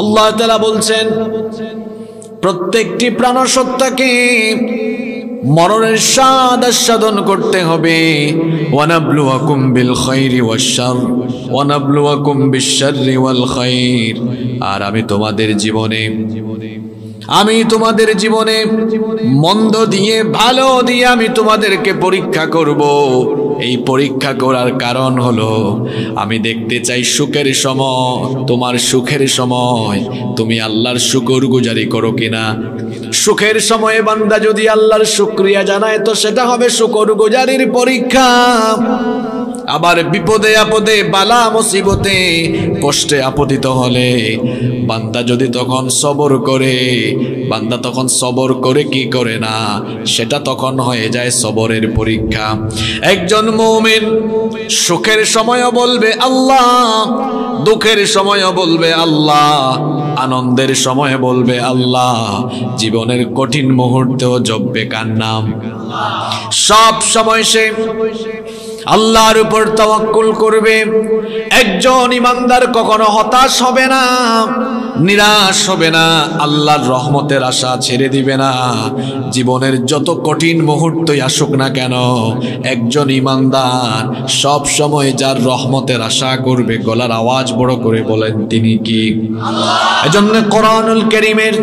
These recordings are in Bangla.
আল্লাহ তাআলা বলছেন প্রত্যেকটি প্রাণসত্তাকে মরণের স্বাদ আস্বাদন করতে হবে। ওয়ানাবলুয়াকুম বিল খাইরি ওয়াশ শার ওয়ানাবলুয়াকুম বিশ শাররি ওয়াল খাইর। আর আমি তোমাদের জীবনে মন্দ দিয়ে ভালো দিয়ে আমি তোমাদেরকে পরীক্ষা করব। এই পরীক্ষা করার কারণ হলো আমি দেখতে চাই সুখের সময়, তোমার সুখের সময় তুমি আল্লাহর শুকরগুজারি করো কিনা। সুখের সময়ে বান্দা যদি আল্লাহর শুকরিয়া জানায় তো সেটা হবে শুকরগুজারির পরীক্ষা। আবার বিপদে আপদে বালা মুসিবতে কষ্টে আপতিত হলে বান্দা যদি তখন সবর করে, বান্দা তখন সবর করে কি করে না, সেটা তখন হয়ে যায় সবরের পরীক্ষা। একজন মুমিন সুখের সময়ও বলবে আল্লাহ, দুঃখের সময়ও বলবে আল্লাহ, আনন্দের সময় বলবে আল্লাহ, জীবনের কঠিন মুহূর্তেও জপবে কার নাম? সব সময় সে আল্লাহর উপর তাওয়াক্কুল করবে। একজন ইমানদার কখনো হতাশ হবে না, নিরাশ হবে না, আল্লাহর রহমতের আশা ছেড়ে দিবে না। জীবনের যত কঠিন মুহূর্তই আসুক না কেন, একজন ইমানদার সব সময় যার রহমতের আশা করবে। গলার আওয়াজ বড় করে বলেন তিনি কি? এজন্য কোরআনুল কারীমের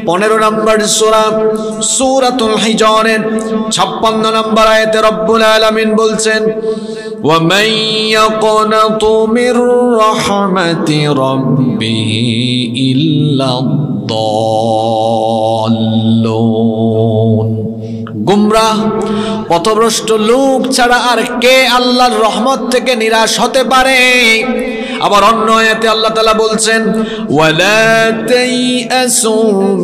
15 নম্বর সূরা সূরাতুল হিজরের 56 নম্বর আয়াতে রব্বুল আলামিন বলছেন وَمَن يَقْنَطُ مِن رَّحْمَةِ رَبِّهِ إِلَّا الضَّالُّونَ। গুমরাহ পথভ্রষ্ট লোক ছাড়া আর কে আল্লাহর রহমত থেকে নিরাশ হতে পারে? আবার অন্য আয়াতে আল্লাহ তাআলা বলছেন ওয়ালা তাইয়াসু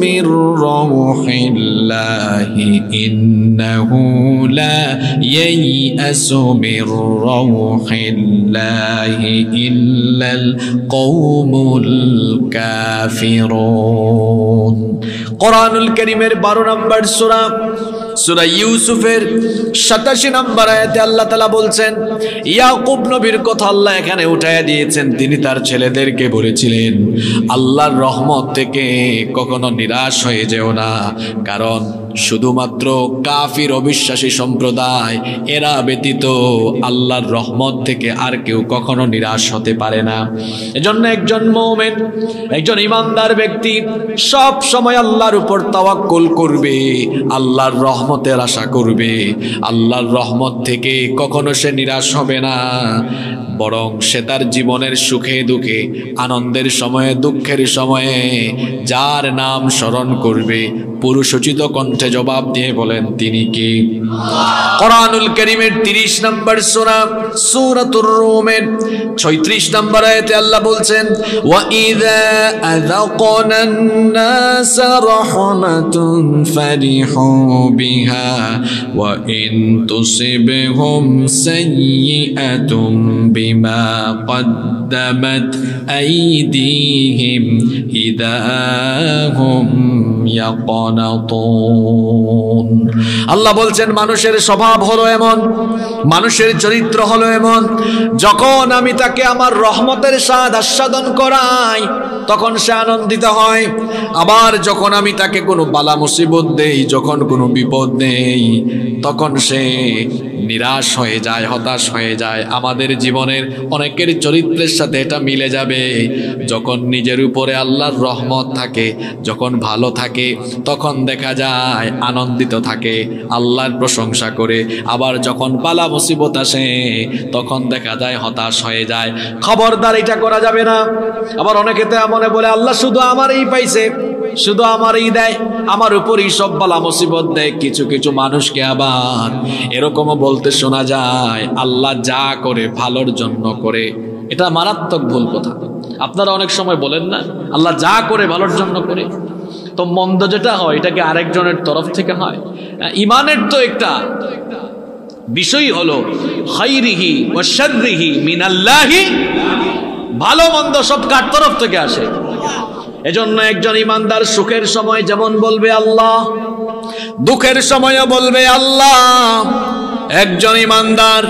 মির রাউহিল্লাহি ইন্নাহু লা ইয়াইয়াসু মির রাউহিল্লাহি ইল্লাল কওমুল কাফিরুন। কোরআনুল কারীমের 12 নম্বর সূরা সূরা ইউসুফের 87 নম্বর আয়াতে আল্লাহ তাআলা বলছেন, ইয়াকুব নবীর কথা আল্লাহ এখানে উঠায়া দিয়েছেন। তিনি তার ছেলেদেরকে বলেছিলেন আল্লাহর রহমত থেকে কখনো নিরাশ হয়ে যেও না, কারণ শুধুমাত্র কাফির অবিশ্বাসী সম্প্রদায় এরা ব্যতীত আল্লাহর রহমত থেকে আর কেউ কখনো নিরাশ হতে পারে না। এজন্য একজন মুমিন, একজন ইমানদার ব্যক্তি সব সময় আল্লাহর উপর তাওয়াক্কুল করবে, আল্লাহর রহমতের আশা করবে। আল্লাহর রহমত থেকে কখনো সে নিরাশ হবে না, বরং সে তার জীবনের সুখে দুঃখে, আনন্দের সময়ে দুঃখের সময়ে যার নাম স্মরণ করবে পুরুষোচিত কণ্ঠে জবাব দিয়ে বলেন তিনি কি? কোরআনুল কারীমের 30 নম্বর সূরা সূরাতুর রুমের 36 নম্বর আয়াতে আল্লাহ বলছেন ওয়া ইযা আযাকনান নাসা রাহমাতুন ফারিহু বিহা ওয়া ইন তুসিবহুম সাইয়্যাতুম বিমা قدمت أيديهم إذا هم يقنطون। আল্লাহ বলছেন মানুষের স্বভাব হলো এমন, মানুষের চরিত্র হলো এমন, যখন আমি তাকে আমার রহমতের স্বাদ আস্বাদন করাই তখন সে আনন্দিত হয়। আবার যখন আমি তাকে কোনো বালা মুসিবত দেই, যখন কোনো বিপদ নেই, তখন সে নিরাশ হয়ে যায়, হতাশ হয়ে যায়। আমাদের জীবনের অনেকের চরিত্রের সাথে এটা মিলে যাবে। যখন নিজের উপরে আল্লাহর রহমত থাকে, যখন ভালো থাকে, তখন দেখা যায় আনন্দিত থাকে, আল্লাহর প্রশংসা করে। আবার যখন বালা মুসিবত আসে তখন দেখা যায় হতাশ হয়ে যায়। খবরদার এটা করা যাবে না। আবার অনেকে তো মনে বলে আল্লাহ শুধু আমারই পাইছে, শুধু আমারই দেয়, আমার উপরই সব বালা মুসিবত দেয়। কিছু কিছু মানুষকে আবার এরকমও বলতে শোনা যায় আল্লাহ যা করে ভালোর জন্য করে। এটা মারাত্মক ভুল কথা। আপনারা অনেক সময় বলেন না আল্লাহ যা করে ভালোর জন্য করে, তো মন্দ যেটা হয় এটাকে আরেকজনের তরফ থেকে হয়। ইমানের তো একটা বিষয় হলো খাইরিহি ওয়া শাররিহি মিনাল্লাহি, ভালো মন্দ সব কার তরফ থেকে আসে। এজন্য একজন ইমানদার সুখের সময় যেমন বলবে আল্লাহ, দুঃখের সময়ও বলবে আল্লাহ। একজন ইমানদার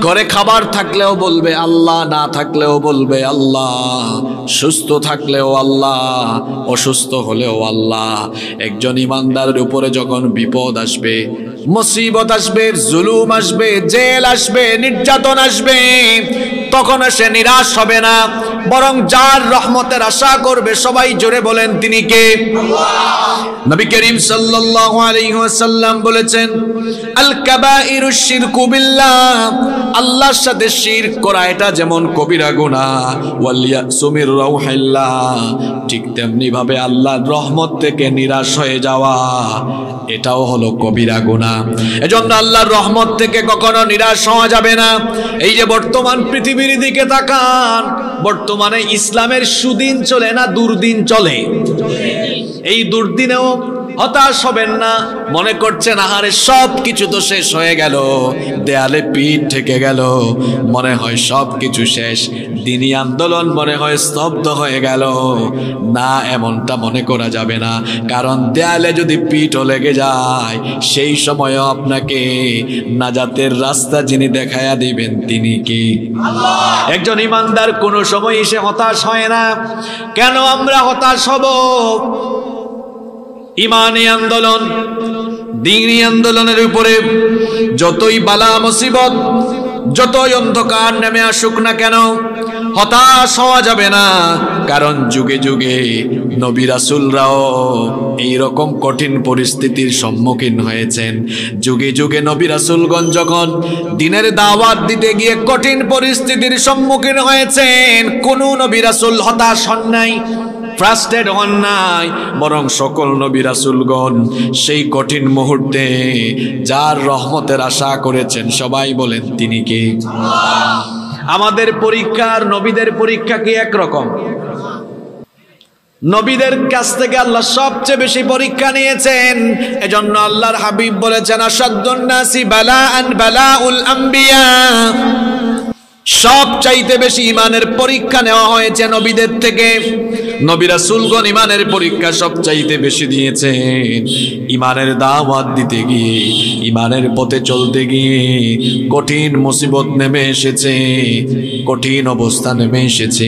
ঘরে খাবার থাকলেও বলবে আল্লাহ, না থাকলেও বলবে আল্লাহ, সুস্থ থাকলেও আল্লাহ, অসুস্থ হলেও আল্লাহ। একজন ইমানদারের উপরে যখন বিপদ আসবে, মুসিবত আসবে, জুলুম আসবে, জেল আসবে, নির্যাতন আসবে, তখন সে নিরাশ হবে না, বরং যার রহমতের আশা করবে। সবাই জোরে বলেন তিনি কে? নবী করিম সাল্লাল্লাহু আলাইহি ওয়াসাল্লাম বলেছেন, আল কাবাইরুশ শিরকু বিল্লাহ, আল্লাহর সাথে শিরক করা এটা যেমন কবিরা গুনাহ, ওয়াল ইয়াসু মির রাউহিল্লাহ, ঠিক তেমনি ভাবে আল্লাহর রহমত থেকে নিরাশ হয়ে যাওয়া এটাও হলো কবিরা গুনাহ। এজন্য আল্লাহর রহমত থেকে কখনো নিরাশ হওয়া যাবে না। এই যে বর্তমান পৃথিবীর দিকে তাকান, বর্তমানে ইসলামের সুদিন চলে না দুর্দিন চলে। এই দুর্দিনেও হতাশ হবেন না। মনে করছেন আহারে সব কিছু তো শেষ হয়ে গেল, দেয়ালে পিঠ ঠেকে গেল, মনে হয় সব কিছু শেষ, দিনী আন্দোলন মনে হয় স্তব্ধ হয়ে গেল। না, এমনটা মনে করা যাবে না, কারণ দেয়ালে যদি পিঠও লেগে যায়, সেই সময়ও আপনাকে নাজাতের রাস্তা যিনি দেখায়া দিবেন তিনি কি? আল্লাহ। একজন ইমানদার কোনো সময় এসে হতাশ হয় না। কেন আমরা হতাশ হব? ইমানি আন্দোলন, দ্বীনি আন্দোলনের উপরে যতই বালা মুসিবত, যতই অন্ধকার নেমে আসুক না কেন, হতাশ হওয়া যাবে না। কারণ যুগে যুগে নবী রাসূলরাও এইরকম কঠিন পরিস্থিতির সম্মুখীন হয়েছেন। যুগে যুগে নবী রাসূলগণ যখন দ্বীনের দাওয়াত দিতে গিয়ে কঠিন পরিস্থিতির সম্মুখীন হয়েছেন, কোনো নবী রাসূল হতাশ হন নাই, ফ্রাস্ট্রেট হন নাই, বরং সকল নবী রাসূলগণ সেই কঠিন মুহূর্তে যার রহমতের আশা করেছেন, সবাই বলেন তিনি কে? আল্লাহ। আমাদের পরীক্ষা আর নবীদের পরীক্ষা কি একরকম? নবীদের কাছ থেকে আল্লাহ সবচেয়ে বেশি পরীক্ষা নিয়েছেন। এজন্য আল্লাহর হাবিব বলেছেন, আশাদ্দুন নাসি বালাআন বালাউল আম্বিয়া, সব চাইতে বেশি ইমানের পরীক্ষা নেওয়া হয়েছে নবীদের থেকে। নবী রাসূলগণ ইমানের পরীক্ষা সব চাইতে বেশি দিয়েছেন। ইমানের দাওয়াত দিতে গিয়ে, ইমানের পথে চলতে গিয়ে কঠিন মুসিবত নেমে এসেছে, কঠিন অবস্থা নেমে এসেছে।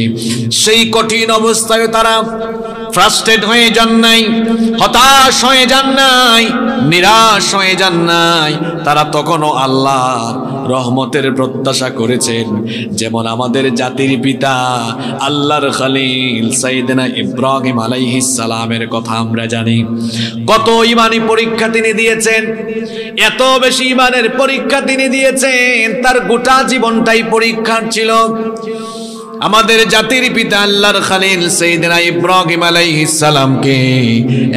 সেই কঠিন অবস্থায় তারা ফ্রাস্ট্রেট হয়ে যান নাই, হতাশ হয়ে যান নাই, নিরাশ হয়ে যান নাই। তারা তখনও আল্লাহর রহমতের প্রত্যাশা করেছেন। যেমন আমাদের জাতির পিতা আল্লাহর খলিল সাইয়েদনা ইব্রাহিম আলাইহিস সালামের কথা আমরা জানি। কত ইমানি পরীক্ষা তিনি দিয়েছেন, এত বেশি ইমানের পরীক্ষা তিনি দিয়েছেন, তার গোটা জীবনটাই পরীক্ষার ছিল। আমাদের জাতির পিতা আল্লাহর খলিল সাইয়েদনা ইব্রাহিম আলাইহিস সালামকে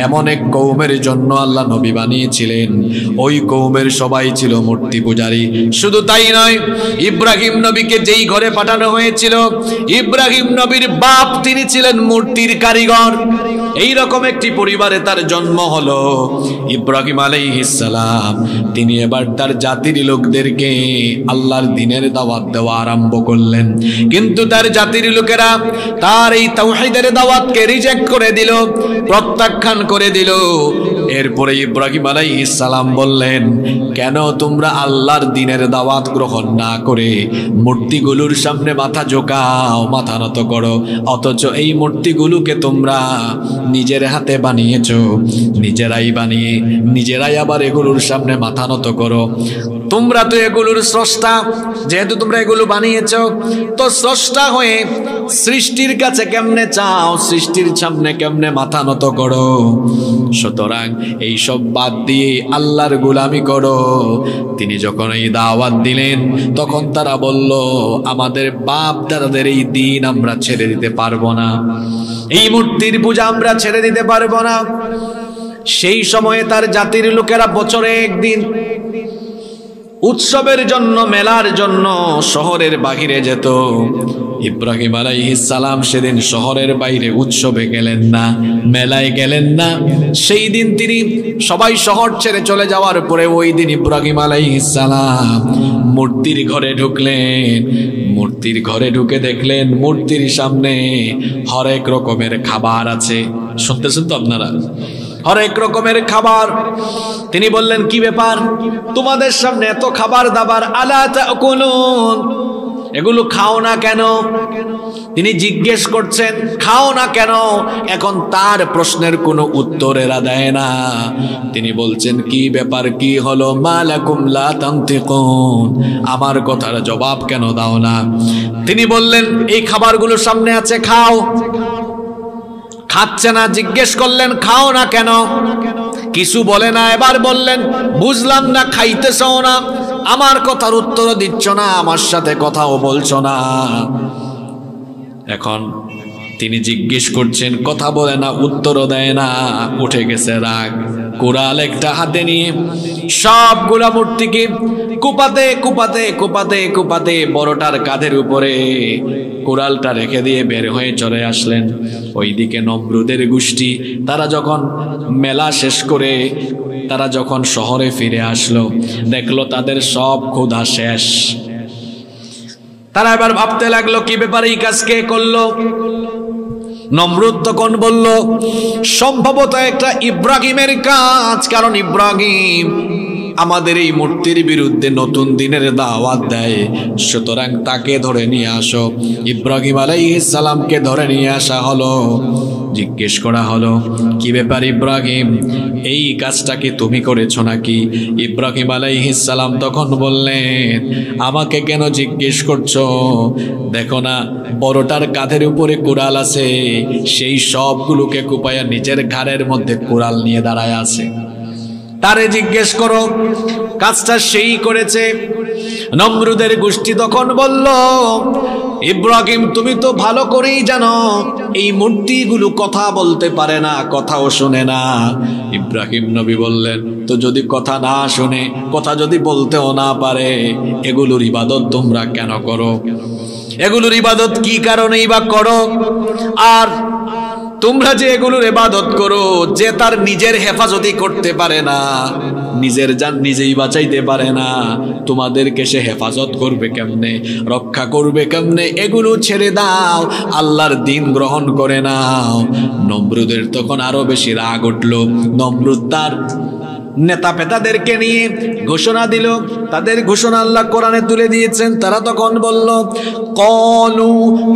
এমন এক কওমের জন্য আল্লাহ নবী বানিয়েছিলেন, ওই কওমের সবাই ছিল মূর্তি পূজারী। শুধু তাই নয়, ইব্রাহিম নবীকে যেই ঘরে পাঠানো হয়েছিল, ইব্রাহিম নবীর বাপ তিনি ছিলেন মূর্তির কারিগর। এই রকম একটি পরিবারে তার জন্ম হলো। ইব্রাহিম আলাইহিস সালাম তিনি এবার তার জাতির লোকদেরকে আল্লাহর দ্বীনের দাওয়াত দেওয়া আরম্ভ করলেন। কিন্তু তার জাতির লোকেরা তার এই তাওহীদের দাওয়াতকে রিজেক্ট করে দিল, প্রত্যাখ্যান করে দিল। এরপরে ইব্রাহিম আলাইহিস সালাম বললেন, কেন তোমরা আল্লাহর দ্বীনের দাওয়াত গ্রহণ না করে মূর্তিগুলোর সামনে মাথা ঝোঁকাও, মাথা নত করো? অথচ এই মূর্তিগুলোকে তোমরা নিজের হাতে বানিয়েছো, নিজেরাই বানিয়ে নিজেরাই আবার এগুলোর সামনে মাথা নত করো। তোমরা তো এগুলোর স্রষ্টা, যেহেতু তোমরা এগুলো বানিয়েছো, তো স্রষ্টা হয়ে সৃষ্টির কাছে কেমনে চাও, সৃষ্টির সামনে কেমনে মাথা নত করো? সুতরাং এইসব বাদ দিয়ে আল্লাহর গোলামি করো। তিনি যখন এই দাওয়াত দিলেন, তখন তারা বলল, আমাদের বাপ দাদাদের এই দিন আমরা ছেড়ে দিতে পারবো না, এই মূর্তির পূজা আমরা ছেড়ে দিতে পারবো না। সেই সময়ে তার জাতির লোকেরা বছরে একদিন উৎসবের জন্য, মেলার জন্য শহরের বাহিরে যেত। ইব্রাহিম আলাইহিস সালাম সেদিন শহরের বাইরে উৎসবে গেলেন না, মেলায় গেলেন না। সেই দিন তিনি সবাই শহর ছেড়ে চলে যাওয়ার পরে ওই দিন ইব্রাহিম আলাইহিস সালাম মূর্তির ঘরে ঢুকলেন। মূর্তির ঘরে ঢুকে দেখলেন মূর্তির সামনে হরেক রকমের খাবার আছে। শুনতেছেন তো আপনারা? হরেক রকমের খাবার। তিনি বললেন, কি ব্যাপার, তোমাদের সামনে এত খাবার দাবার, আলা তাকুলুন, এগুলো খাও না কেন? তিনি জিজ্ঞেস করছেন খাও না কেন। এখন তার প্রশ্নের কোনো উত্তর এরা দেয় না। তিনি বলছেন, কি ব্যাপার, কি হলো? মালাকুম লা তানতিকুন, আমার কথার জবাব কেন দাও না? তিনি বললেন, এই খাবারগুলো সামনে আছে, খাও। খাচ্ছে না। জিজ্ঞেস করলেন, খাও না কেন? কিছু বলে না। এবার বললেন, বুঝলাম না, খাইতেছও না, আমার কথার উত্তর দিচ্ছ না, আমার সাথে কথাও বলছো না। এখন তিনি জিজ্ঞেস করছেন, কথা বলে না, উত্তরও দেয় না। উঠে গেছে রাগ। কুড়াল একটা হাতে নিয়ে সবগুলা মূর্তিকে কুপাতে কুপাতে কুপাতে কুপাতে বড়টার কাঁধের উপরে কুড়ালটা রেখে দিয়ে বের হয়ে চলে আসলেন। ওইদিকে নমরুদের গোষ্ঠী, তারা যখন মেলা শেষ করে তারা যখন শহরে ফিরে আসলো, দেখলো তাদের সব ক্ষুধা শেষ। তারা এবার ভাবতে লাগলো, কি ব্যাপারে, এই কাজ কে করলো? নমরুদ তখন বলল, সম্ভবত একটা ইব্রাহিমের কাজ, কারণ ইব্রাহিম আমাদের এই মূর্তির বিরুদ্ধে নতুন দিনের দাওয়াত দেয়, সুতরাং তাকে ধরে নিয়ে আসো। ইব্রাহিম আলাইহিস সালামকে ধরে নিয়ে আসা হলো। জিজ্ঞেস করা হলো, কি ব্যাপার ইব্রাহিম, এই কাজটা কি তুমি করেছো নাকি? ইব্রাহিম আলাইহিস সালাম তখন বললেন, আমাকে কেন জিজ্ঞেস করছো? দেখো না, বড়টার কাঁধের উপরে কুড়াল আছে, সেই সবগুলোকে কুপায়া নিজের ঘাড়ের মধ্যে কুড়াল নিয়ে দাঁড়ায় আছে। তারে জিজ্ঞেস করো, কাজটা সেই করেছে। নমরুদের গোষ্ঠী তখন বলল, ইব্রাহিম তুমি তো ভালো করেই জানো এই মূর্তিগুলো কথা বলতে পারে না, কথাও শুনে না। ইব্রাহিম নবী বললেন, তো যদি কথা না শুনে, কথা যদি বলতেও না পারে, এগুলোর ইবাদত তোমরা কেন করো? এগুলোর ইবাদত কি কারণেই বা করো? আর তোমরা যে এগুলোর ইবাদত করো, যে তার নিজের হেফাজতি করতে পারে না, নিজের জান নিজেই বাঁচাইতে পারে না, তোমাদেরকে সে হেফাজত করবে কেমনে, রক্ষা করবে কেমনে? এগুলো ছেড়ে দাও, আল্লাহর দিন গ্রহণ করে নাও। নমরুদের তখন আরো বেশি রাগ উঠল। নমরুদ তার নেতা পেতাদেরকে নিয়ে ঘোষণা দিল। তাদের ঘোষণা আল্লাহ কোরআনে তুলে দিয়েছেন। তারা তখন বলল, ক্বালু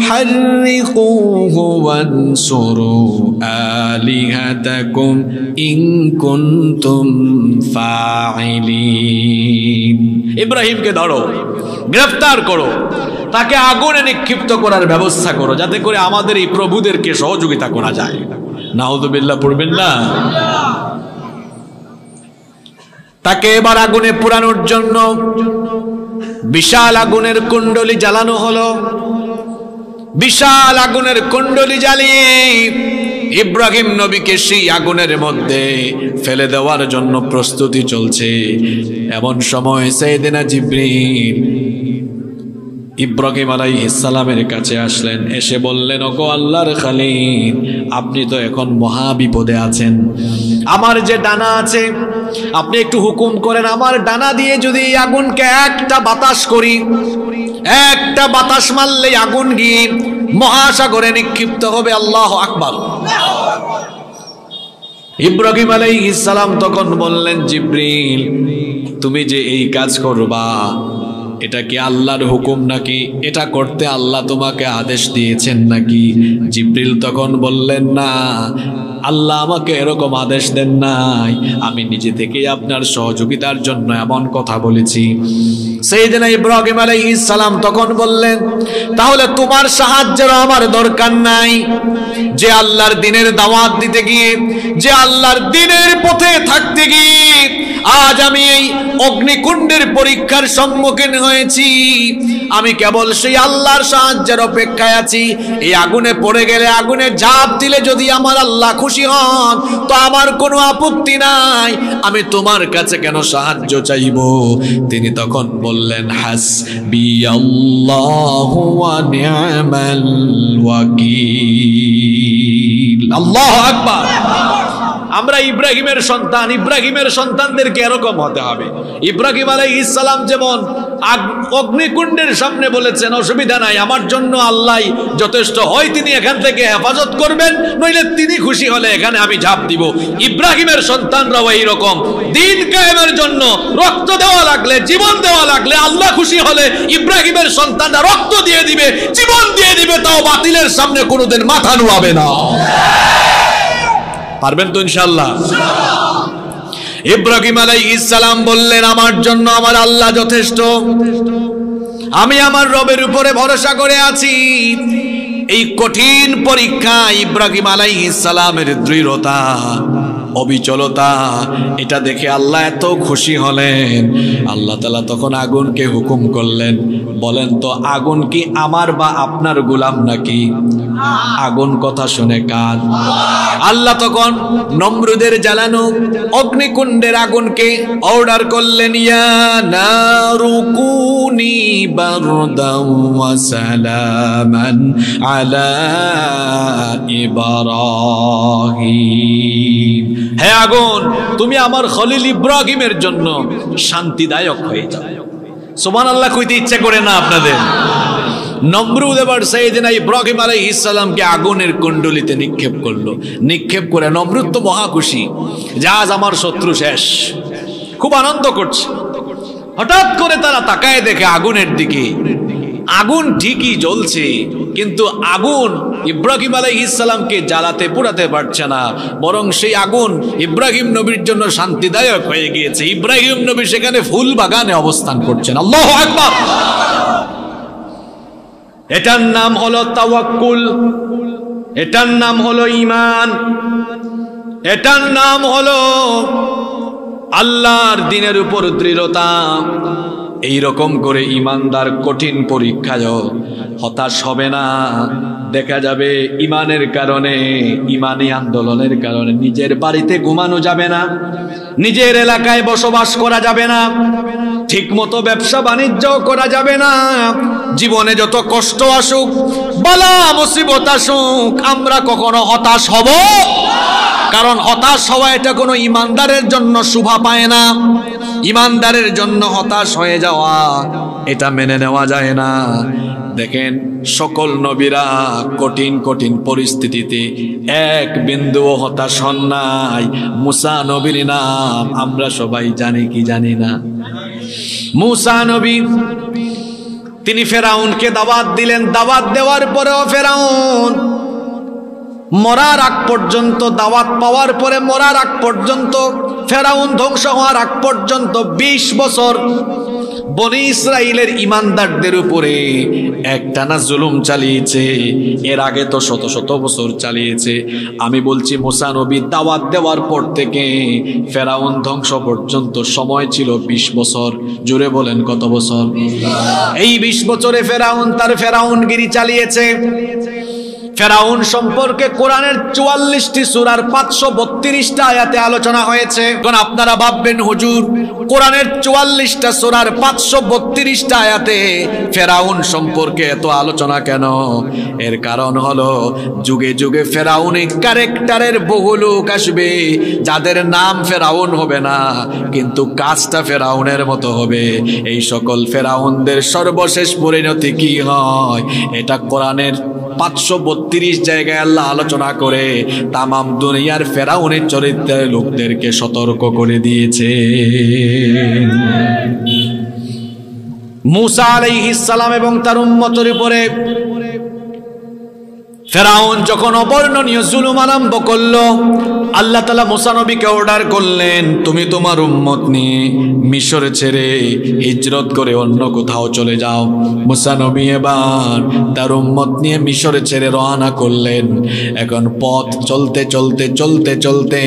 হাররিকুহু ওয়ানসুরু আলিহাতাকুম ইন কুনতুম ফাইলিন। ইব্রাহিমকে ধরো, গ্রেফতার করো, তাকে আগুনে নিক্ষিপ্ত করার ব্যবস্থা করো, যাতে করে আমাদের এই প্রভুদেরকে সহযোগিতা করা যায়। নাউযুবিল্লাহ পড়বেন না? তাকে এবার আগুনে পোড়ানোর জন্য বিশাল আগুনের কুণ্ডলী জ্বালানো হলো। বিশাল আগুনের কুণ্ডলী জ্বালিয়ে ইব্রাহিম নবীকে সেই আগুনের মধ্যে ফেলে দেওয়ার জন্য প্রস্তুতি চলছে। এমন সময় সাইয়েদনা জিবরিল ইব্রাহিম আলাইহিস সালামের কাছে আসলেন। এসে বললেন, ওগো আল্লাহর খালিল, আপনি তো এখন মহা বিপদে আছেন। আমার যে ডানা আছে, আপনি একটু হুকুম করেন, আমার ডানা দিয়ে যদি আগুনকে একটা বাতাস করি, একটা বাতাস মারলেই আগুন গিয়ে মহাসাগরে নিক্ষিপ্ত হবে। আল্লাহু আকবার। ইব্রাহিম আলাইহিস সালাম তখন বললেন, জিবরিল, তুমি যে এই কাজ করবা, এটা কি আল্লাহর হুকুম নাকি? এটা করতে আল্লাহ তোমাকে আদেশ দিয়েছেন নাকি? জিবরিল তখন বললেন, না, আল্লাহ আমাকে এরকম আদেশ দেন নাই, আমি নিজে থেকেই আপনার সহযোগিতার জন্য এমন কথা বলেছি। সাইয়েদনা ইব্রাহিম আলাইহিস সালাম তখন বললেন, তাহলে তোমার সাহায্যের আমার দরকার নাই। যে আল্লাহর দ্বীনের দাওয়াত দিতে গিয়ে, যে আল্লাহর দ্বীনের পথে থাকতে গিয়ে আজ আমি এই অগ্নিকুণ্ডের পরীক্ষার সম্মুখীন হয়েছি, আমি কেবল সেই আল্লাহর সাহায্যের অপেক্ষায় আছি। এই আগুনে পড়ে গেলে, আগুনে ঝাঁপ দিলে যদি আমার আল্লাহ খুশি হন, তো আমার কোনো আপত্তি নাই, আমি তোমার কাছে কেন সাহায্য চাইব? তিনি তখন বললেন, হাসবিয়াল্লাহু ওয়া নি'মাল ওয়াকিল। আল্লাহু আকবার। আমরা ইব্রাহিমের সন্তান, ইব্রাহিমের সন্তানদেরকে এরকম হতে হবে। ইব্রাহিম আলাইহিস সালাম যেমন অগ্নিকুণ্ডের সামনে বলেছেন অসুবিধা নাই, আমার জন্য আল্লাহ যথেষ্ট, হয় তিনি এখান থেকে হেফাজত করবেন, নইলে তিনি খুশি হলে এখানে আমি ঝাঁপ দিব। ইব্রাহিমের সন্তানরাও এইরকম, দিন কায়েমের জন্য রক্ত দেওয়া লাগলে, জীবন দেওয়া লাগলে, আল্লাহ খুশি হলে ইব্রাহিমের সন্তানরা রক্ত দিয়ে দিবে, জীবন দিয়ে দিবে, তাও বাতিলের সামনে কোনোদিন মাথা নুয়াবে না। পারবেন তো ইনশাআল্লাহ? ইব্রাহিম আলাইহিস সালাম বললেন, আমার জন্য আমার আল্লাহ যথেষ্ট, আমি আমার রবের উপরে ভরসা করে আছি। এই কঠিন পরীক্ষা ইব্রাহিম আলাইহিস সালামের দৃঢ়তা, অবিচলতা, এটা দেখে আল্লাহ এত খুশি হলেন। আল্লাহ তাআলা তখন আগুনকে হুকুম করলেন, বলেন তো আগুন কি আমার বা আপনার গোলাম নাকি? আগুন কথা শুনে কার? আল্লাহ তখন নমরুদের জ্বালানো অগ্নিকুণ্ডের আগুনকে অর্ডার করলেন, ইয়া নারু কুনি বারদান ওয়া সালামান আলা ইব্রাহিম। হে আগুন, তুমি আমার খলিল ইব্রাহিমের জন্য শান্তিদায়ক হয়ে যাও। সুবহানাল্লাহ কইতে ইচ্ছা করে না আপনাদের? নমরুদ এবার সাইয়েদনা ইব্রাহিম আলাইহিস সালামকে আগুনের কুণ্ডলিতে নিক্ষেপ করলো। নিক্ষেপ করে নমরুদ তো মহা খুশি, জাহাজ আমার শত্রু শেষ, খুব আনন্দ করছে। হঠাৎ করে তারা তাকায় দেখে আগুনের দিকে, আগুন ঠিকই জ্বলছে, কিন্তু আগুন ইব্রাহিম আলাইহিস সালামকে জ্বালাতে পোড়াতে পারছে না, বরং সেই আগুন ইব্রাহিম নবীর জন্য শান্তিদায়ক হয়ে গিয়েছে। ইব্রাহিম নবী সেখানে ফুল বাগানে অবস্থান করছেন। আল্লাহু আকবার। এটার নাম হলো তাওয়াক্কুল, এটার নাম হলো ঈমান, এটার নাম হলো আল্লাহর দ্বীনের উপর দৃঢ়তা। এই রকম করে ঈমানদার কঠিন পরীক্ষায় হতাশ হবে না। দেখা যাবে ঈমানের কারণে, ঈমানি আন্দোলনের কারণে নিজের বাড়িতে ঘুমানো যাবে না, নিজের এলাকায় বসবাস করা যাবে না, ঠিকমতো ব্যবসা বাণিজ্য করা যাবে না। জীবনে যত কষ্ট আসুক, বালা মুসিবত আসুক, আমরা কখনো হতাশ হব? কারণ হতাশ হওয়া এটা কোনো ঈমানদারের জন্য শোভা পায় না। ঈমানদারের জন্য হতাশ হয়ে যাওয়া এটা মেনে নেওয়া যায় না। দেখেন সকল নবীরা কঠিন কঠিন পরিস্থিতিতে এক বিন্দুও হতাশ হন নাই। মুসা নবীর নাম আমরা সবাই জানি কি জানি না? মুসা নবী, তিনি ফেরাউনকে দাওয়াত দিলেন। দাওয়াত দেওয়ার পরেও ফেরাউন মরার আগ পর্যন্ত, দাওয়াত পাওয়ার পরে মরার আগ পর্যন্ত, ফেরাউন ধ্বংস হওয়ার আগ পর্যন্ত 20 বছর বনি ইসরাইলের ইমানদারদের উপরে একটানা জুলুম চালিয়েছে। এর আগে তো শত শত বছর চালিয়েছে। আমি বলছি মুসা নবী দাওয়াত দেওয়ার পর থেকে ফেরাউন ধ্বংস পর্যন্ত সময় ছিল 20 বছর। জুড়ে বলেন কত বছর? এই 20 বছরে ফেরাউন তার ফেরাউনগিরি চালিয়েছে। ফেরাউন সম্পর্কে কোরআনের 44টি সূরার 532টা আয়াতে আলোচনা হয়েছে। এখন আপনারা ভাববেন হুজুর কোরআনের 44টা সূরার 532টা আয়াতে ফেরাউন সম্পর্কে এত আলোচনা কেন? এর কারণ হলো যুগে যুগে ফেরাউনি ক্যারেক্টারের বহু লোক আসবে, যাদের নাম ফেরাউন হবে না কিন্তু কাজটা ফেরাউনের মতো হবে। এই সকল ফেরাউনদের সর্বশেষ পরিণতি কি হয় এটা কোরআনের 532 জায়গায় আল্লাহ আলোচনা করে তামাম দুনিয়ার ফেরাউনের চরিত্রের লোকদেরকে সতর্ক করে দিয়েছে। মুসা আলাইহিস সালাম এবং তার উম্মতের উপরে ফেরাউন যখন অবর্ণনীয় জুলুম আরম্ভ করলো, আল্লাহ তাআলা মুসা নবীকে অর্ডার করলেন, তুমি তোমার উম্মত নিয়ে মিশর ছেড়ে হিজরত করে অন্য কোথাও চলে যাও। মুসা নবী এবার তার উম্মত নিয়ে মিশর ছেড়ে রওনা করলেন। এখন পথ চলতে চলতে চলতে চলতে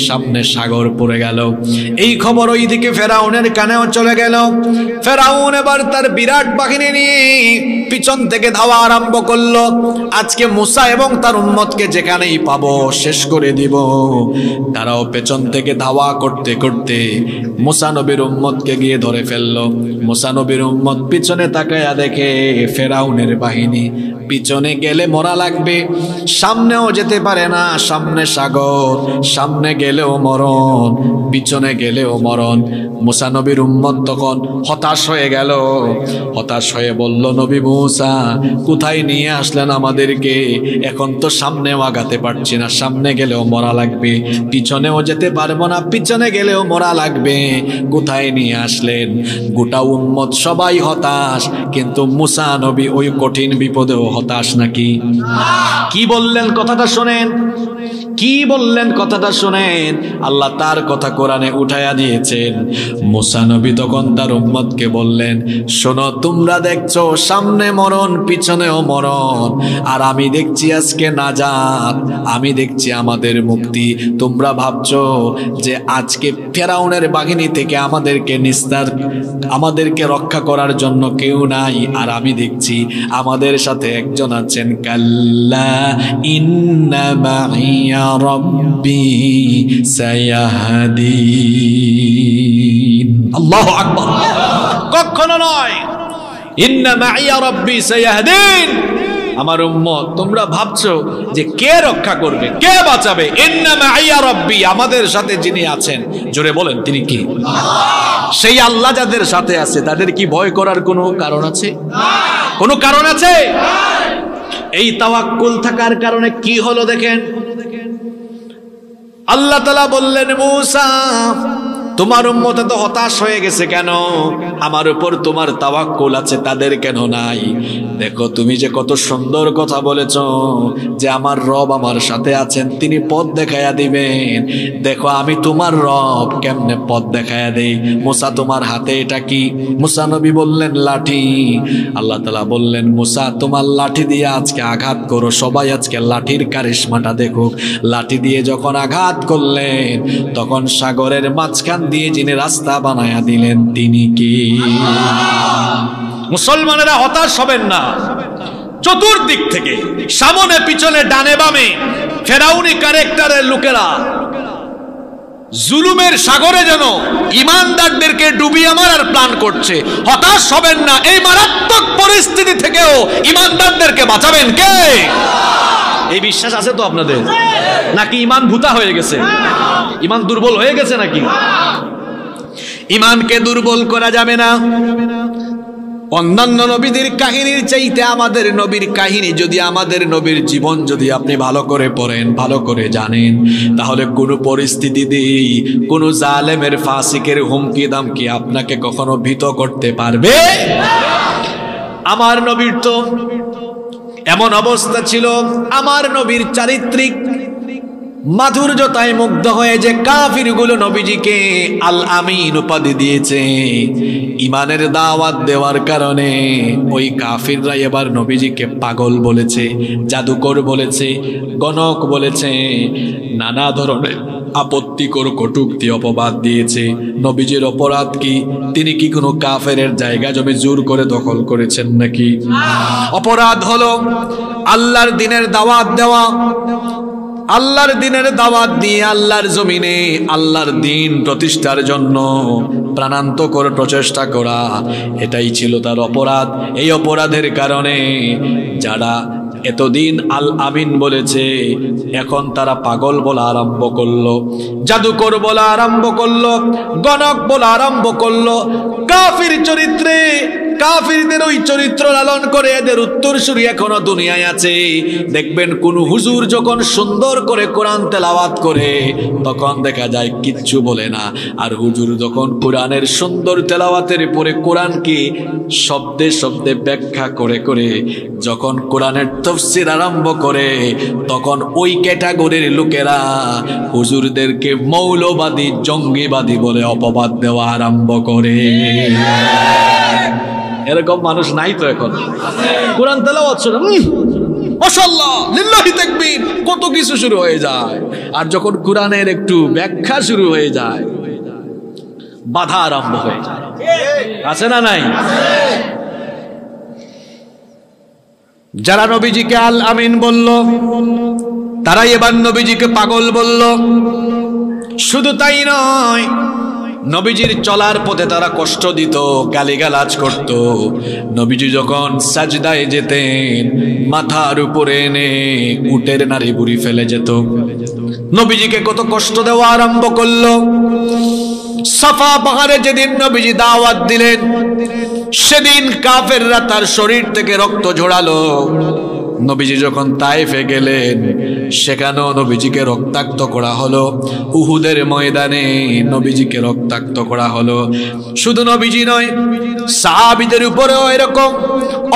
সামনে সাগর পড়ে গেল। এই খবর ওইদিকে ফেরাউনের কানেও চলে গেল। ফেরাউন এবার তার বিরাট বাহিনী নিয়ে পিছন থেকে ধাওয়া আরম্ভ করলো। আজকে মুসা এবং তার উম্মতকে যেখানেই পাবো শেষ করে দিব। তারাও পেছন থেকে ধাওয়া করতে করতে মুসা নবীর উম্মতকে গিয়ে ধরে ফেললো। মুসা নবীর উম্মত পিছনে তাকায়া দেখে ফেরাউনের বাহিনী পিছনে গেলে মরা লাগবে, সামনেও যেতে পারে না, সামনে সাগর, সামনে গেলেও মরণ, পিছনে গেলেও মরণ। মুসা নবীর উম্মত তখন হতাশ হয়ে গেল, হতাশ হয়ে বলল, নবী মুসা কোথায় নিয়ে আসলেন আমাদেরকে? এখন তো সামনেও আগাতে পারছি না, সামনে গেলেও মরা লাগবে, পিছনেও যেতে পারবো না, পিছনে গেলেও মরা লাগবে, কোথায় নিয়ে আসলেন? গোটা উম্মত সবাই হতাশ, কিন্তু মুসা নবী ওই কঠিন বিপদেও হতাশ নাকি? কি বললেন কথাটা শোনেন, কি বললেন কথাটা শোনেন। আল্লাহ তার কথা কোরআনে উঠায়া দিয়েছেন। মুসা নবী তখন তার উম্মতকে বললেন, শোনো, তোমরা দেখছো সামনে মরণ, পিছনেও মরণ, আর আমি দেখছি আজকে নাজাত, আমি দেখছি আমাদের মুক্তি। তোমরা ভাবছো যে আজকে ফেরাউনের বাহিনী থেকে আমাদেরকে নিস্তার, আমাদেরকে রক্ষা করার জন্য কেউ নাই, আর আমি দেখছি আমাদের সাথে একজন আছেন। কাল্লা ইন্না মাইয়া রব্বি সায়াহদিন। আল্লাহু আকবার। কখনো নয়, ইন্না মাইয়া রব্বি সায়াহদিন। আমার উম্মত, তোমরা ভাবছো যে কে রক্ষা করবে, কে বাঁচাবে? ইন্না মাইয়া রব্বি, আমাদের সাথে যিনি আছেন, জোরে বলেন তিনি কি? সেই আল্লাহ যাদের সাথে আছে তাদের কি ভয় করার কোনো কারণ আছে? কোনো কারণ আছে? এই তাওয়াক্কুল থাকার কারণে কি হলো দেখেন। আল্লাহ তাআলা বললেন, মুসা তোমার উম্মত এত হতাশ হয়ে গেছে কেন? আমার উপর তোমার তাওয়াক্কুল আছে, তাদের কেন নাই? দেখো তুমি যে কত সুন্দর কথা বলেছো যে আমার রব আমার সাথে আছেন, তিনি পথ দেখায়া দিবেন। দেখো আমি তোমার রব, কেমনে পথ দেখায়া দেই। মুসা তোমার হাতে এটা কি? মুসা নবী বললেন লাঠি। আল্লাহ তাআলা বললেন, মুসা তোমার লাঠি দিয়ে আজকে আঘাত করো, সবাই আজকে লাঠির কারিশমাটা দেখুক। লাঠি দিয়ে যখন আঘাত করলেন তখন সাগরের মাঝখান দিয়ে যিনি রাস্তা বানায়া দিলেন তিনি কি? মুসলমানেরা হতাশ হবেন না। চতুর্দিক থেকে, সামনে পিছনে ডানে বামে ফেরাউনি ক্যারেক্টারের লোকেরা জুলুমের সাগরে যেন ইমানদারদেরকে ডুবিয়ে মারার প্ল্যান করছে। হতাশ হবেন না, এই মারাত্মক পরিস্থিতি থেকেও ইমানদারদেরকে বাঁচাবেন কে? এই বিশ্বাস আছে তো আপনাদের? নাকি ইমান ভূতা হয়ে গেছে? ইমান দুর্বল হয়ে গেছে নাকি? ইমানকে দুর্বল করা যাবে না। অন্যান্য নবীদের কাহিনীর চাইতে আমাদের নবীর কাহিনী যদি, আমাদের নবীর জীবন যদি আপনি ভালো করে পড়েন, ভালো করে জানেন, তাহলে কোনো পরিস্থিতিতেই কোনো জালেমের, ফাসিকের হুমকি দামকি আপনাকে কখনো ভীত করতে পারবে। আমার নবীর তো এমন অবস্থা ছিল, আমার নবীর চারিত্রিক মাধুর্যতায় মুগ্ধ হয়ে যে কাফিরগুলো নবীজিকে আল আমিন উপাধি দিয়েছে, ইমানের দাওয়াত দেওয়ার কারণে ওই কাফিররা এবার নবীজিকে পাগল বলেছে, জাদুকর বলেছে, গণক বলেছে, নানা ধরনের আপত্তিকর কটূক্তি অপবাদ দিয়েছে। নবীজির অপরাধ কি? তিনি কি কোনো কাফেরের জায়গা জমি জোর করে দখল করেছেন নাকি? অপরাধ হলো আল্লাহর দ্বীনের দাওয়াত দেওয়া, আল্লাহর দ্বীনের দাওয়াত দিয়ে আল্লাহর জমিনে আল্লাহর দ্বীন প্রতিষ্ঠার জন্য প্রাণান্তকর প্রচেষ্টা করা, এটাই ছিল তার অপরাধ। এই অপরাধের কারণে যারা এতদিন আল আমিন বলেছে, এখন তারা পাগল বলা আরম্ভ করলো, জাদুকর বলা আরম্ভ করলো, গণক বলা আরম্ভ করলো। কাফির চরিত্রে, কাফিরদের ওই চরিত্র লালন করে এদের উত্তরসূরি এখনো দুনিয়ায় আছে। দেখবেন কোন হুজুর যখন সুন্দর করে কোরআন তেলাওয়াত করে তখন দেখা যায় কিচ্ছু বলে না, আর হুজুর যখন কোরআনের সুন্দর তেলাওয়াতের পরে কোরআনকে শব্দে শব্দে ব্যাখ্যা করে করে যখন কোরআনের তাফসীর আরম্ভ করে, তখন ওই ক্যাটাগরির লোকেরা হুজুরদেরকে মৌলবাদী, জঙ্গিবাদী বলে অপবাদ দেওয়া আরম্ভ করে। এরকম মানুষ নাই তো এখন? কোরআন তেলাওয়াত শুনে মাশাআল্লাহ, লিল্লাহি তাকবীর, কত কিছু শুরু হয়ে যায়। আর যখন কোরআনের একটু ব্যাখ্যা শুরু হয়ে যায়, বাধা আরম্ভ হয়ে যায়। আছে না নাই? যারা নবীজিকে আল আমিন বলল, তারাই এবার নবীজিকে পাগল বলল। শুধু তাই নয়, নবীজির চলার পথে তারা কষ্ট দিত, গালিগালাজ করত। নবীজি যখন সাজদায় যেতেন মাথার উপরে এনে উটের নাড়ি বুড়ি ফেলে যেত। নবীজিকে কত কষ্ট দেওয়া আরম্ভ করলো। সাফা পাহাড়ে যেদিন নবীজি দাওয়াত দিলেন সেদিন কাফেররা তার শরীর থেকে রক্ত ঝরালো। নবীজি যখন তায়েফে গেলেন সেখানেও নবীজিকে রক্তাক্ত করা হলো। উহুদের ময়দানে নবীজিকে রক্তাক্ত করা হলো। শুধু নবীজি নয়, সাহাবীদের উপরেও এরকম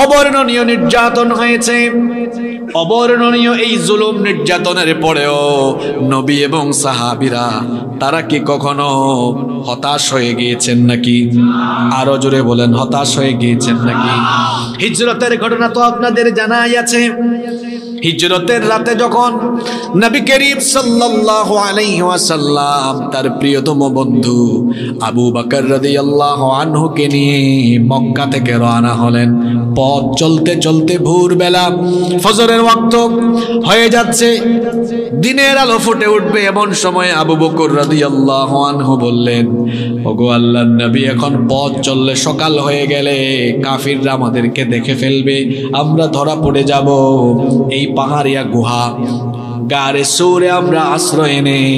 অবর্ণনীয় নির্যাতন হয়েছে। অবর্ণনীয় এই জুলুম নির্যাতনের পরেও নবী এবং সাহাবীরা তারা কি কখনো হতাশ হয়ে গিয়েছেন নাকি? আরো জোরে বলেন, হতাশ হয়ে গিয়েছেন নাকি? হিজরতের ঘটনা তো আপনাদের জানাই আছে। হিজরতের রাতে যখন নবী করিম সাল্লাল্লাহু আলাইহি ওয়াসাল্লাম তার প্রিয়তম বন্ধু আবু বকর রাদিয়াল্লাহু আনহুকে নিয়ে মক্কা থেকে রওনা হলেন। পথ চলতে চলতে ভোরবেলা ফজরের ওয়াক্ত হয়ে যাচ্ছে, দিনের আলো ফুটে উঠবে, এমন সময় আবু বকর রাদিয়াল্লাহু আনহু বললেন, ওগো আল্লাহর নবী, এখন পথ চললে সকাল হয়ে গেলে কাফিররা আমাদেরকে দেখে ফেলবে, আমরা ধরা পড়ে যাব। এই পাহাড়িয়া গুহা গারে সূরে আমরা আশ্রয় নেই।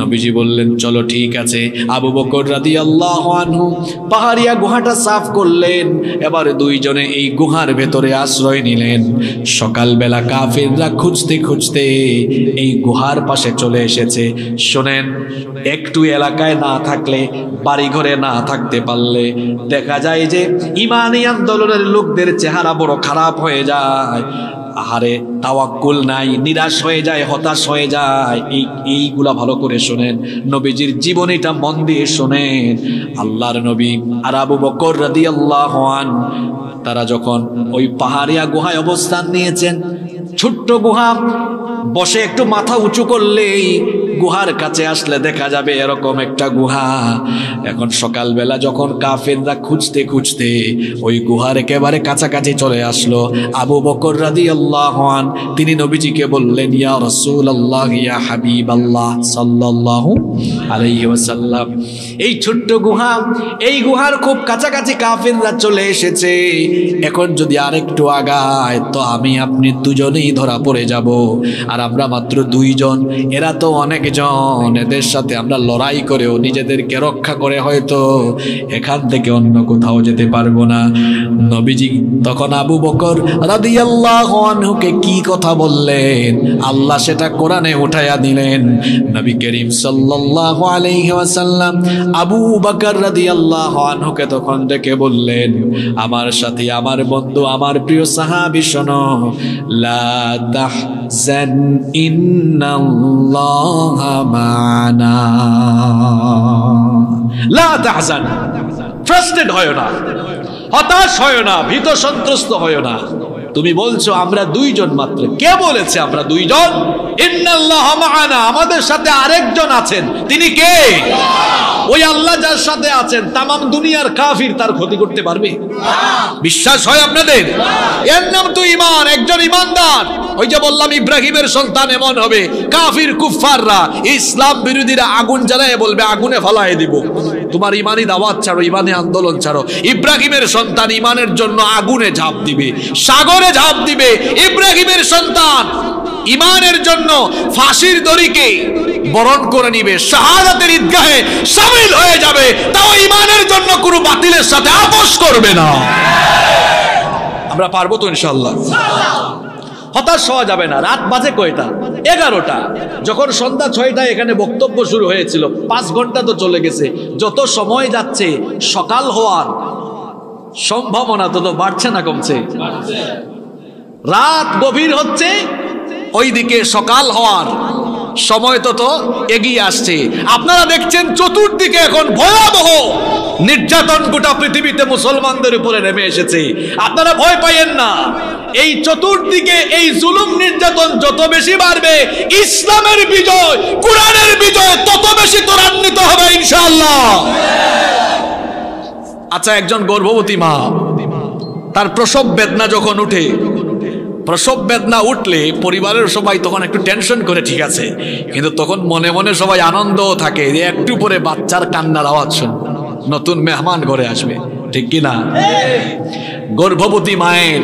নবীজি বললেন, চলো ঠিক আছে। আবু বকর রাদিয়াল্লাহু আনহু পাহাড়িয়া গুহাটা সাফ করলেন। এবার দুইজনে এই গুহার ভেতরে আশ্রয় নিলেন। সকালবেলা কাফিররা খুঁজতে খুঁজতে এই গুহার পাশে চলে এসেছে। শোনেন, একটু এলাকায় না থাকলে, বাড়ি ঘরে না থাকতে পারলে দেখা যায় যে ইমানি আন্দোলনের লোকদের চেহারা বড় খারাপ হয়ে যায়। আহারে, তাওয়াক্কুল নাই, নিরাশ হয়ে যায়, হতাশ হয়ে যায়। এইগুলা ভালো করে শোনেন, নবীজির জীবনীটা মন দিয়ে শোনেন। আল্লাহর নবী আর আবু বকর রাদিয়াল্লাহু আনহু তারা যখন ওই পাহাড়িয়া গুহায় অবস্থান নিয়েছেন, ছোট্ট গুহা, বসে একটু মাথা উঁচু করলেই গুহার কাছে আসলে দেখা যাবে এরকম একটা গুহা। এখন সকালবেলা যখন কাফেররা খুঁজতে খুঁজতে ওই গুহার একেবারে কাছাকাছি চলে আসলো, আবু বকর রাদিয়াল্লাহু আনহু তিনি নবীজিকে বললেন, ইয়া রাসূলুল্লাহ, ইয়া হাবিবাল্লাহ সাল্লাল্লাহু আলাইহি ওয়াসাল্লাম, এই ছোট্ট গুহা, এই গুহার খুব কাছাকাছি কাফেররা চলে এসেছে। এখন যদি আরেকটু আগায় তো আমি আপনি দুজনেই ধরা পড়ে যাব। আর আমরা মাত্র দুইজন, এরা তো অনেকজন। এদের সাথে আমরা লড়াই করেও নিজেদেরকে রক্ষা করে হয়তো এখান থেকে অন্য কোথাও যেতে পারবো না। নবীজি তখন আবু বকর রাদিয়াল্লাহু আনহুকে কি কথা বললেন, আল্লাহ সেটা কোরআনে উঠায়া দিলেন। নবী করিম সাল্লাল্লাহু আলাইহি ওয়াসাল্লাম আবু বকর রাদিয়াল্লাহু আনহুকে তখন ডেকে বললেন, আমার সাথে, আমার বন্ধু, আমার প্রিয় সাহাবী, শোনো, লা তাহজান ইন্নাল্লাহা মা'ানা। লা তাহজান, ফ্রাস্ট্রেট হয় না, হতাশ হয় না, ভীত সন্ত্রস্ত হয় না। তুমি বলছো আমরা দুইজন মাত্র, কে বলেছে আমরা দুইজন? ইন্নাল্লাহা মা'ানা, আমাদের সাথে আরেকজন আছেন। তিনি কে? ওই আল্লাহ যার সাথে আছেন তামাম দুনিয়ার কাফির তার ক্ষতি করতে পারবে? বিশ্বাস হয় আপনাদের? এর নাম তো ঈমান। একজন ঈমানদার, ওই যে বললাম ইব্রাহিমের সন্তান এমন হবে, কাফির কুফফাররা, ইসলাম বিরোধীরা আগুন জ্বালায় বলবে আগুনে ফালায় দিব। তোমার ইমানি দাওয়াত ছাড়ো, ইমানি আন্দোলন ছাড়ো। ইব্রাহিমের সন্তান ইমানের জন্য আগুনে ঝাঁপ দিবে, সাগরে ঝাঁপ দিবে। ইব্রাহিমের সন্তান ইমানের জন্য ফাঁসির দড়িকে বরণ করে নিবে, শাহাদাতের ঈদগাহে শামিল হয়ে যাবে, তাও ইমানের জন্য কোনো বাতিলের সাথে আপোষ করবে না। আমরা পারবো তো ইনশাআল্লাহ? হতাশ হওয়া যাবে না। রাত বাজে কয়টা? 11টা। যখন সন্ধ্যা 6টায় এখানে বক্তব্য শুরু হয়েছিল, 5 ঘন্টা তো চলে গেছে। যত সময় যাচ্ছে সকাল হওয়ার সম্ভাবনা তত বাড়ছে না কমছে? রাত গভীর হচ্ছে, ওইদিকে সকাল হওয়ার সময় তত এগিয়ে আসছে। আপনারা দেখছেন চতুর্দিকে এখন ভয়াবহ নির্যাতন গোটা পৃথিবীতে মুসলমানদের উপরে নেমে এসেছে। আপনারা ভয় পাইয়েন না। এই চতুর্দিকে এই জুলুম নির্যাতন যত বেশি বাড়বে, ইসলামের বিজয়, কোরআনের বিজয় তত বেশি ত্বরান্বিত হবে ইনশাআল্লাহ। আচ্ছা, একজন গর্ভবতী মা, তার প্রসব বেদনা যখন উঠে, প্রসব বেদনা উঠলে পরিবারের সবাই তখন একটু টেনশন করে, ঠিক আছে, কিন্তু তখন মনে মনে সবাই আনন্দও থাকে যে একটু পরে বাচ্চার কান্নার আওয়াজ শুনবে, নতুন মেহমান ঘরে আসবে, ঠিক কিনা? গর্ভবতী মায়ের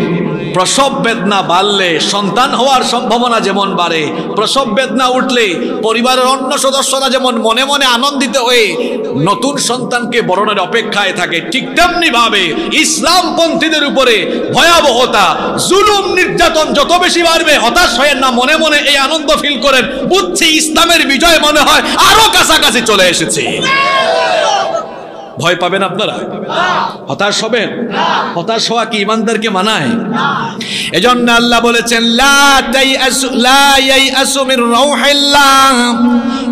প্রসব বেদনা বাড়লে সন্তান হওয়ার সম্ভাবনা যেমন বাড়ে, প্রসব বেদনা উঠলে পরিবারের অন্য সদস্যরা যেমন মনে মনে আনন্দিত হয়ে নতুন সন্তানকে বরণের অপেক্ষায় থাকে, ঠিক তেমনি ভাবে ইসলামপন্থীদের উপরে ভয়াবহতা, জুলুম, নির্যাতন যত বেশি বাড়বে, হতাশ হয়ে না, মনে মনে এই আনন্দ ফিল করেন, বুঝছি ইসলামের বিজয় মনে হয় আরো কাছাকাছি চলে এসেছে। ভয় পাবেন আপনারা? হতাশ হবেন? হতাশ হওয়া কি ইমানদারকে মানায়? এজন্য আল্লাহ বলেছেন লা ইয়াইআসু মির রাউহিল্লাহ।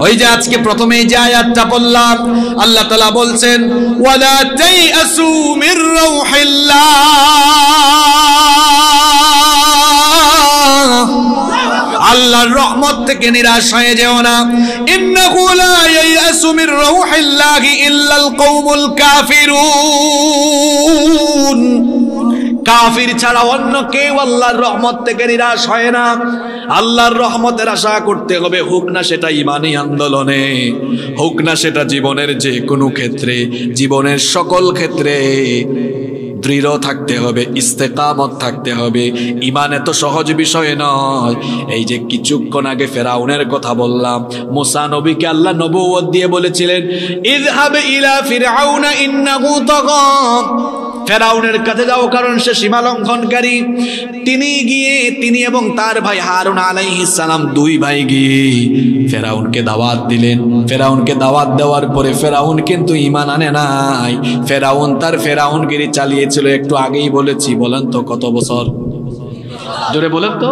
ওই যে আজকে প্রথমেই যে আয়াতটা বললাম, আল্লাহ তাআলা বলছেন ওয়ালা তাইআসু মির রাউহিল্লাহ, আল্লাহর রহমত থেকে নিরাশ হয়ে যেও না। ইন্নাহু লা ইয়াইআসু মির রাউহিল্লাহি ইল্লাল কওমুল কাফিরুন। কাফির ছাড়া অন্য কেউ আল্লাহর রহমত থেকে নিরাশ হয় না। আল্লাহর রহমতের আশা করতে হবে, হোক না সেটা ইমানি আন্দোলনে, হোক না সেটা জীবনের যে কোনো ক্ষেত্রে, জীবনের সকল ক্ষেত্রে দৃঢ় থাকতে হবে, ইস্তেকামত থাকতে হবে। ইমান এত সহজ বিষয় নয়। এই যে কিছুক্ষণ আগে ফেরাউনের কথা বললাম, মুসা নবীকে আল্লাহ নবুয়ত দিয়ে বলেছিলেন ইযহাব ইলা ফিরআউনা ইন্নাহু তাগা, ফেরাউনের কাছে যাও কারণ সে সীমা লঙ্ঘনকারী। তিনি এবং তার ভাই হারুন আলাইহিস সালাম, দুই ভাই গিয়ে ফেরাউনকে দাওয়াত দিলেন। ফেরাউনকে দাওয়াত দেওয়ার পরে ফেরাউন কিন্তু ঈমান আনে নাই। ফেরাউন তার ফেরাউনগিরি চালিয়েছিল, একটু আগেই বলেছি। বলেন তো কত বছর? জোরে বলেন তো।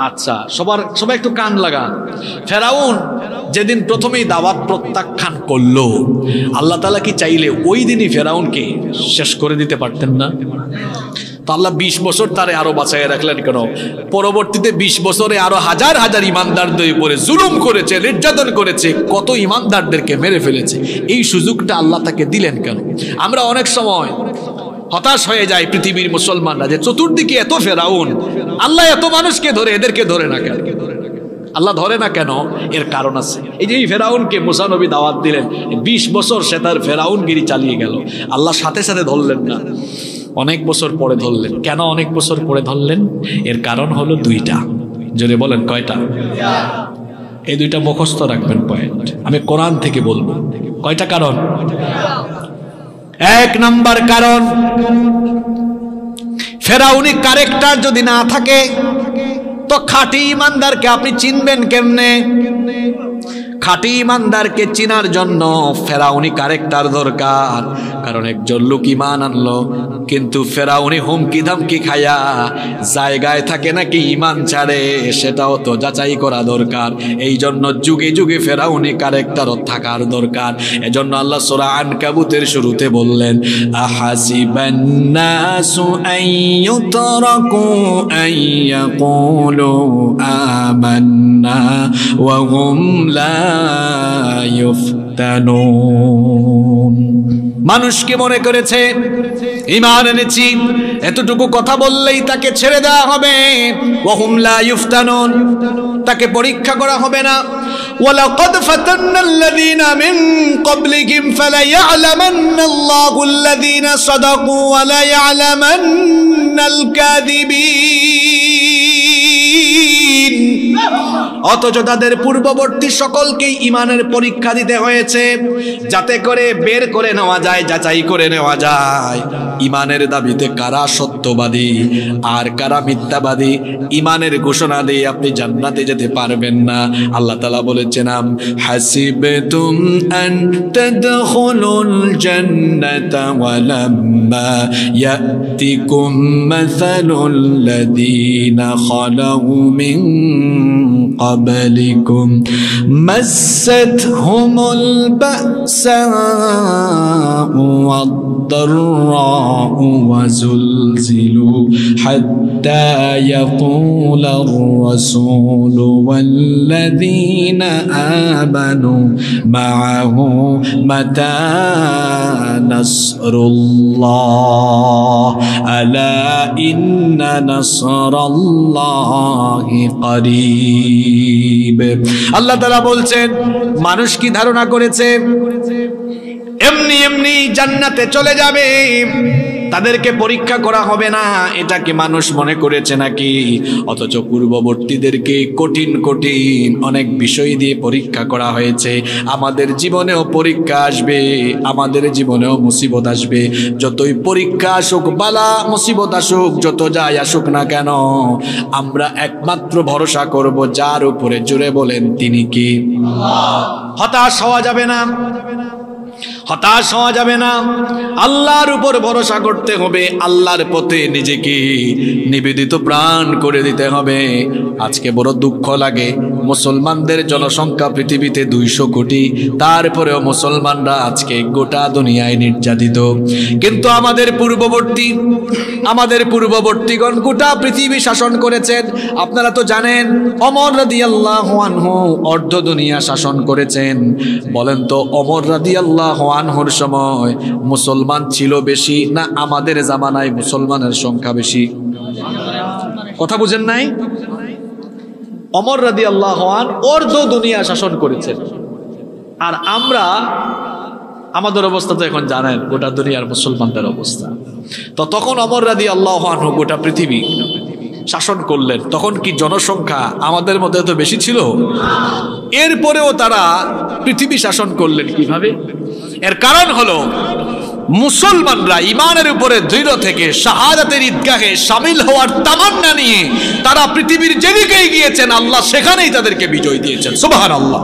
আচ্ছা, সবাই একটু কান লাগান। ফেরাউন যেদিন প্রথমেই দাওয়াত প্রত্যাখ্যান করলো, আল্লাহ তাআলা কি চাইলে ওই দিনই ফেরাউনকে শেষ করে দিতে পারতেন না? তো আল্লাহ 20 বছর তারে আরো বাঁচাইয়া রাখলেন কেন? পরবর্তীতে 20 বছরে আরো হাজার হাজার ইমানদারদের উপরে জুলুম করেছে, নির্যাতন করেছে, কত ইমানদারদেরকে মেরে ফেলেছে। এই সুযোগটা আল্লাহ তাকে দিলেন কেন? আমরা অনেক সময় হতাশ হয়ে যায় পৃথিবীর মুসলমানরা, যে চতুর্দিকে এত ফেরাউন, আল্লাহ এত মানুষকে ধরে, এদেরকে ধরে না কেন? আল্লাহ ধরে না কেন? এর কারণ আছে। এই যে ফেরাউনকে মুসা নবী দাওয়াত দিলেন, 20 বছর সে তার ফেরাউনগিরি চালিয়ে গেল, আল্লাহ সাথে সাথে ধরলেন না, অনেক বছর পরে ধরলেন। কেন অনেক বছর পরে ধরলেন? এর কারণ হলো দুইটা। জোরে বলেন কয়টা? এই দুইটা মুখস্থ রাখবেন পয়েন্ট, আমি কোরআন থেকে বলবো। কয়টা কারণ? 1 নাম্বার কারণ, ফেরাউনি ক্যারেক্টার যদি না থাকে তো খাঁটি ইমানদারকে আপনি চিনবেন কেমনে? খাঁটি ইমানদারকে চিনার জন্য ফেরাউনি ক্যারেক্টার দরকার। কারণ একজন লোক ইমান আনলো, কিন্তু ফেরাউনি হুমকি ধামকি খায়া জায়গায় থাকে নাকি ইমান ছাড়ে, সেটাও তো যাচাই করা দরকার। এই জন্য যুগে যুগে ফেরাউনি ক্যারেক্টারও থাকার দরকার। এজন্য আল্লাহ সূরা আনকাবুতের শুরুতে বললেন আহাসিবান নাসু আইয়ুতরাকু আইয়াকুলু আমান্না ওয়া হুম লা ইফতানুন। মানুষকে মনে করেছে ঈমান এনেছি, এতটুকু কথা বললেই তাকে ছেড়ে দেওয়া হবে। ওয়া হুম লা ইফতানুন, তাকে পরীক্ষা করা হবে না। ওয়ালাকাদ ফাতান্নাল্লাযীনা মিন ক্বাবলিহিম ফালাইয়ালামান্নাল্লাহুল্লাযীনা সাদাকু ওয়া লা ইয়ালামান্নাল কাযিবিন। অথচ তাদের পূর্ববর্তী সকলকেই ঈমানের পরীক্ষা দিতে হয়েছে, যাতে করে বের করে নেওয়া যায়, যাচাই করে নেওয়া যায় ঈমানের দাবিতে কারা সত্যবাদী আর কারা মিথ্যাবাদী। ঈমানের ঘোষণা দিয়ে আপনি জান্নাতে যেতে পারবেন না। আল্লাহ তাআলা বলেছেন আম হাসিবতুম আন তাদখুলুল জান্নাতা ওয়া লাম্মা ইয়াতিকুম মাসালুল লাযীনা খালাউ মিন قبلكم مستهم البأساء والضراء وزلزلوا حتى يقول الرسول والذين آمنوا معه متى نصر الله ألا إن نصر الله قريب আল্লাহ তাআলা বলছেন মানুষ কি ধারণা করেছে এমনি এমনি জান্নাতে চলে যাবে, তাদেরকে পরীক্ষা করা হবে না, এটা কি মানুষ মনে করেছে নাকি? অথচ পূর্ববর্তীদেরকে কঠিন কঠিন অনেক বিষয় দিয়ে পরীক্ষা করা হয়েছে। আমাদের জীবনেও পরীক্ষা আসবে, আমাদের জীবনেও মুসিবত আসবে। যতই পরীক্ষা আসুক, বালা মুসিবত আসুক, যত যাই আসুক না কেন, আমরা একমাত্র ভরসা করব যার উপরে। জোরে বলেন তিনি কি? হতাশ হওয়া যাবে না, হতাশ হওয়া যাবে না, আল্লাহর উপর ভরসা করতে হবে, আল্লাহর পথে নিজেকে নিবেদিত প্রাণ করে দিতে হবে। আজকে বড় দুঃখ লাগে, মুসলমানদের জনসংখ্যা পৃথিবীতে 200 কোটি, তারপরেও মুসলমানরা আজকে গোটা দুনিয়ায় নির্যাতিত। কিন্তু আমাদের পূর্ববর্তীগণ গোটা পৃথিবী শাসন করেছেন। আপনারা তো জানেন ওমর রাদিয়াল্লাহু আনহু অর্ধ দুনিয়া শাসন করেছেন। বলেন তো ওমর রাদিয়াল্লাহু আনহুর সময় মুসলমান ছিল বেশি না আমাদের জামানায় মুসলমানের সংখ্যা বেশি? কথা বুঝেন নাই? ওমর রাদিয়াল্লাহু আনহু অর্ধ দুনিয়া শাসন করেছেন, আর আমাদের অবস্থা তো এখন জানেন, গোটা দুনিয়ার মুসলমানদের অবস্থা। তো তখন ওমর রাদিয়াল্লাহু আনহু গোটা পৃথিবী শাসন করলেন, তখন কি জনসংখ্যা আমাদের মধ্যে তো বেশি ছিল? এরপরেও তারা পৃথিবী শাসন করলেন কিভাবে? এর কারণ হলো মুসলমানরা ঈমানের উপরে দৃঢ় থেকে শাহাদাতের ঈদগাহে শামিল হওয়ার তামান্না নিয়ে তারা পৃথিবীর যেদিকেই গিয়েছেন, আল্লাহ সেখানেই তাদেরকে বিজয় দিয়েছেন। সুবহানাল্লাহ।